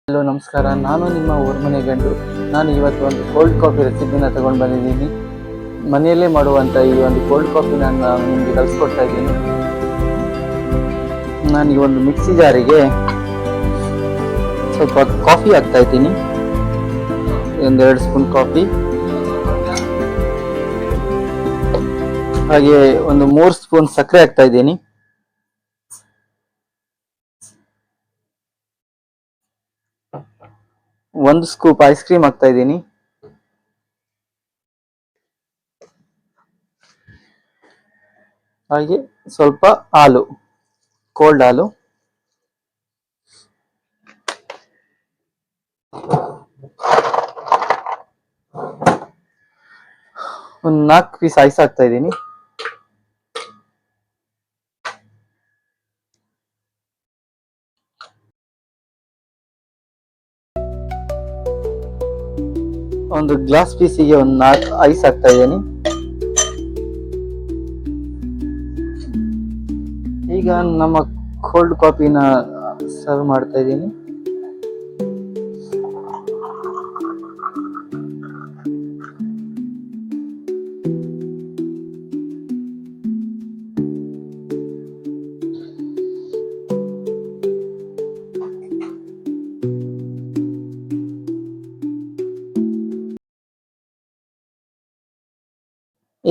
Hello ನಮಸ್ಕಾರ, ನಾನು ನಿಮ್ಮ ಊರ್ಮನೆ ಗಂಡು. ನಾನು ಇವತ್ತು ಒಂದು ಕೋಲ್ಡ್ ಕಾಫಿ ರೆಸಿಪಿನ ತಗೊಂಡು ಬಂದಿದ್ದೀನಿ. ಮನೆಯಲ್ಲೇ ಮಾಡುವಂಥ ಈ ಒಂದು ಕೋಲ್ಡ್ ಕಾಫಿ ನಾನು ನಿಮಗೆ ಕಲಿಸ್ಕೊಡ್ತಾ ಇದ್ದೀನಿ. ನಾನು ಈ ಒಂದು ಮಿಕ್ಸಿ ಜಾರಿಗೆ ಸ್ವಲ್ಪ ಕಾಫಿ ಹಾಕ್ತಾ ಇದ್ದೀನಿ. 2 ಸ್ಪೂನ್ ಕಾಫಿ, ಹಾಗೆ ಒಂದು 3 ಸ್ಪೂನ್ ಸಕ್ಕರೆ ಹಾಕ್ತಾ ಇದ್ದೀನಿ. ಒಂದು ಸ್ಕೂಪ್ ಐಸ್ ಕ್ರೀಮ್ ಹಾಕ್ತಾ ಇದ್ದೀನಿ. ಹಾಗೆ ಸ್ವಲ್ಪ ಹಾಲು, ಕೋಲ್ಡ್ ಹಾಲು. ಒಂದು 4 ಪೀಸ್ ಐಸ್ ಹಾಕ್ತಾ ಇದ್ದೀನಿ. ಒಂದು ಗ್ಲಾಸ್ ಪೀಸಿಗೆ ಒಂದು 4 ಐಸ್ ಹಾಕ್ತಾ ಇದ್ದೀನಿ. ಈಗ ನಮ್ಮ ಕೋಲ್ಡ್ ಕಾಫಿನ ಸರ್ವ್ ಮಾಡ್ತಾ ಇದ್ದೀನಿ.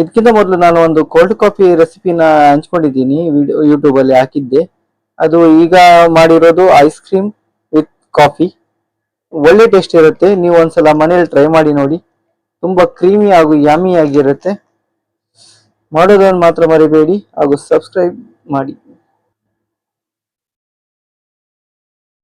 ಇದಕ್ಕಿಂತ ಮೊದಲು ನಾನು ಒಂದು ಕೋಲ್ಡ್ ಕಾಫಿ ರೆಸಿಪಿನ ಹಂಚ್ಕೊಂಡಿದ್ದೀನಿ, ಯೂಟ್ಯೂಬ್ ಅಲ್ಲಿ ಹಾಕಿದ್ದೆ. ಅದು ಈಗ ಮಾಡಿರೋದು ಐಸ್ ಕ್ರೀಮ್ ವಿತ್ ಕಾಫಿ. ಒಳ್ಳೆ ಟೇಸ್ಟ್ ಇರುತ್ತೆ. ನೀವು ಒಂದ್ಸಲ ಮನೇಲಿ ಟ್ರೈ ಮಾಡಿ ನೋಡಿ. ತುಂಬಾ ಕ್ರೀಮಿ ಹಾಗೂ ಯಮ್ಮಿ ಆಗಿರುತ್ತೆ. ಮಾಡೋದನ್ನು ಮಾತ್ರ ಮರಿಬೇಡಿ ಹಾಗೂ ಸಬ್ಸ್ಕ್ರೈಬ್ ಮಾಡಿ.